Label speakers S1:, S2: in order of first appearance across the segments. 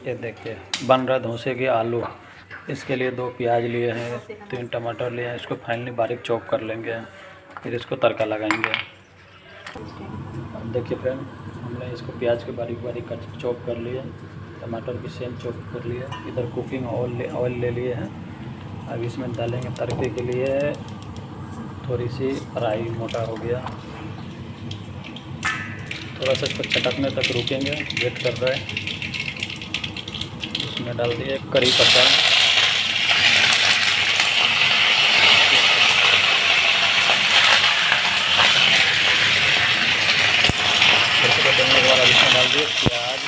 S1: ये देखिए बन रहा है धोसे के आलू। इसके लिए 2 प्याज लिए हैं, 3 टमाटर लिए हैं। इसको फाइनली बारीक चॉप कर लेंगे, फिर इसको तड़का लगाएंगे। देखिए फ्रेंड, हमने इसको प्याज के बारीक बारीक चॉप कर लिए, टमाटर की सेम चॉप कर लिए। इधर कुकिंग ऑयल ले लिए हैं। अब इसमें डालेंगे तड़के के लिए थोड़ी सी राई, मोटा हो गया। थोड़ा सा इसको चटकने तक रुकेंगे, वेट कर रहे हैं। इसमें डाल दिए करी पत्ता, डालने के बाद इसमें डाल दिए प्याज,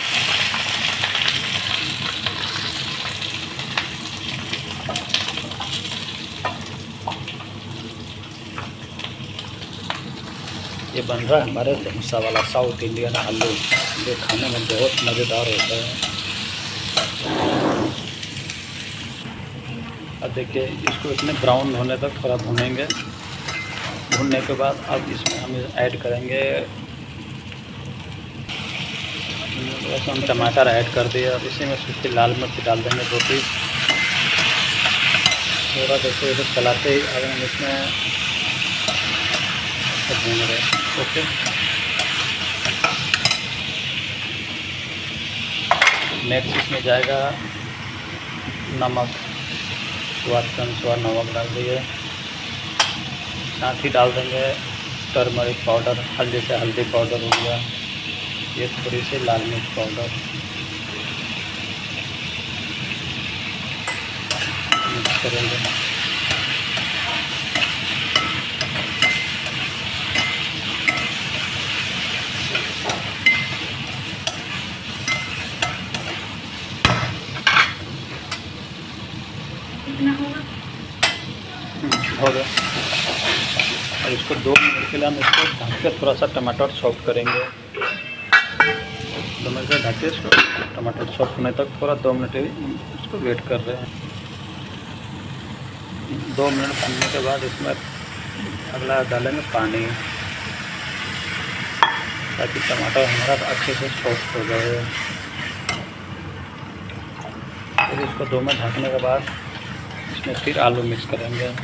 S1: ये बन रहा है हमारे डोसा वाला साउथ इंडियन आलू। ये खाने में बहुत मज़ेदार होता है। अब देखिए इसको इतने ब्राउन होने तक थोड़ा भूनेंगे। भूनने के बाद अब इसमें हम ऐड करेंगे, वैसे हम टमाटर ऐड कर दिए। अब इसी में सूखी लाल मिर्च डाल देंगे 2 पीस। थोड़ा जैसे इसे चलाते ही अगर हम इसमें भून रहे। ओके, नेक्स्ट इसमें जाएगा नमक, स्वाद के अनुसार नमक डाल दिए। साथ ही डाल देंगे टर्मरिक पाउडर, जैसे हल्दी पाउडर हो गया, ये थोड़ी सी लाल मिर्च पाउडर मिक्स करेंगे। हो गया। और इसको 2 मिनट के लिए हम इसको ढक के थोड़ा सा टमाटर सॉफ्ट करेंगे। 2 मिनट ढक के इसको टमाटर सॉफ्ट होने तक थोड़ा 2 मिनट इसको वेट कर रहे हैं। 2 मिनट भूनने के बाद इसमें अगला डालेंगे पानी, ताकि टमाटर हमारा अच्छे से सॉफ्ट हो जाए। फिर इसको 2 मिनट ढकने के बाद इसमें फिर आलू मिक्स करेंगे।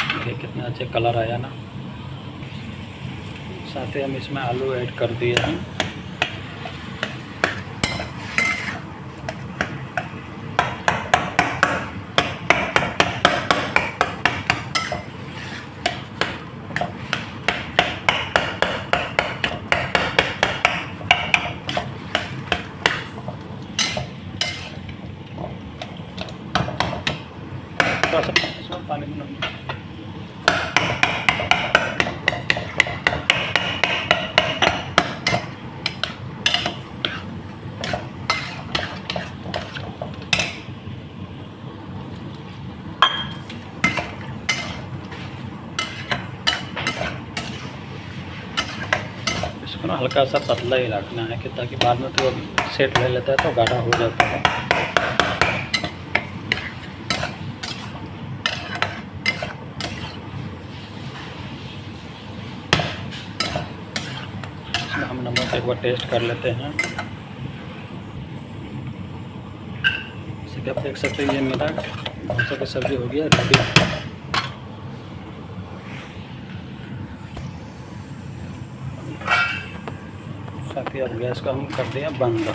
S1: देखिए कितना अच्छे कलर आया ना। साथ ही हम इसमें आलू ऐड कर दिए हैं। थोड़ा सा इसमें पानी में इसको ना हल्का सा पतला ही रखना है, कि ताकि बाद में तो सेट ले लेता है तो गाढ़ा हो जाता है। इसमें हम नमक एक बार टेस्ट कर लेते हैं। जैसे कि आप देख सकते हैं, ये मेरा डोसा की सब्ज़ी हो गया रेडी। साथ ही अब गैस को हम कर दिया बंद।